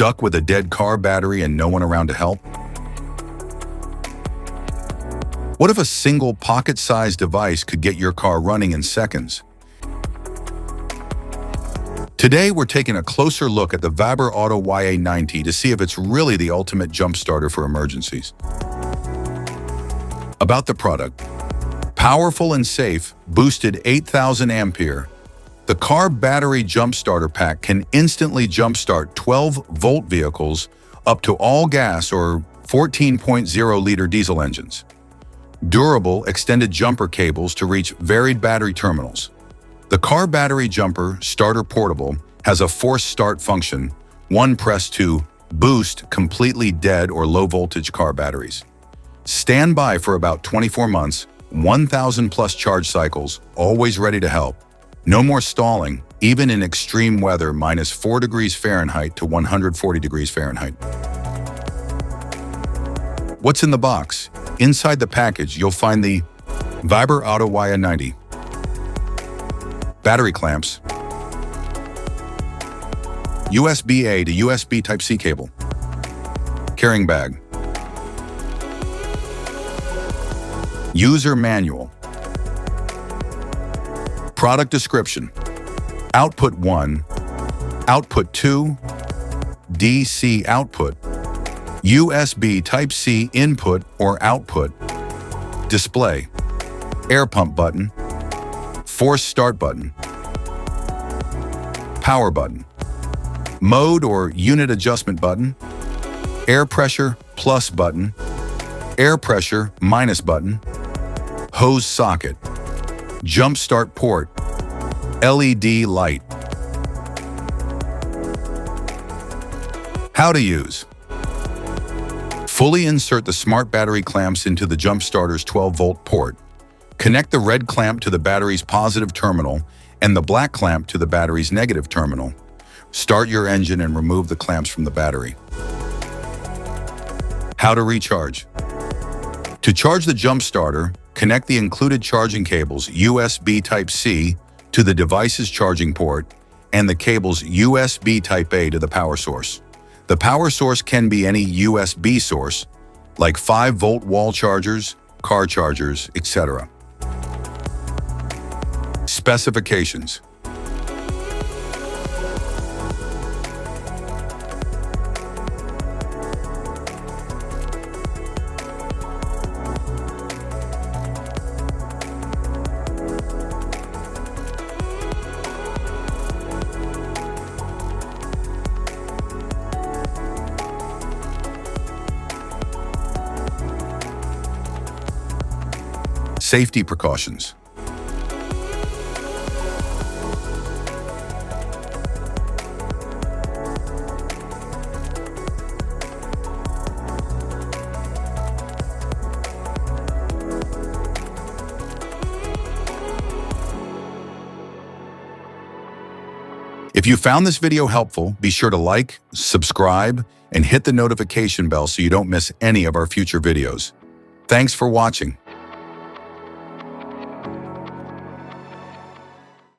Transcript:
Stuck with a dead car battery and no one around to help? What if a single pocket-sized device could get your car running in seconds? Today, we're taking a closer look at the YaberAuto YA90 to see if it's really the ultimate jump starter for emergencies. About the product: powerful and safe, boosted 8,000 ampere. The car battery jump starter pack can instantly jumpstart 12-volt vehicles up to all-gas or 14.0-liter diesel engines. Durable, extended jumper cables to reach varied battery terminals. The car battery jumper starter portable has a force start function, one press to boost completely dead or low-voltage car batteries. Stand by for about 24 months, 1,000+ charge cycles, always ready to help. No more stalling, even in extreme weather, -4 degrees Fahrenheit to 140 degrees Fahrenheit. What's in the box? Inside the package, you'll find the YaberAuto YA90 battery clamps, USB-A to USB Type-C cable, carrying bag, user manual. Product description: Output 1, Output 2, DC output, USB Type-C input or output, display, air pump button, force start button, power button, mode or unit adjustment button, air pressure plus button, air pressure minus button, hose socket, jump start port, LED light. How to use: fully insert the smart battery clamps into the jump starter's 12-volt port. Connect the red clamp to the battery's positive terminal and the black clamp to the battery's negative terminal. Start your engine and remove the clamps from the battery. How to recharge: to charge the jump starter, connect the included charging cables USB Type-C to the device's charging port and the cables USB Type-A to the power source. The power source can be any USB source, like 5-volt wall chargers, car chargers, etc. Specifications: safety precautions. If you found this video helpful, be sure to like, subscribe, and hit the notification bell so you don't miss any of our future videos. Thanks for watching.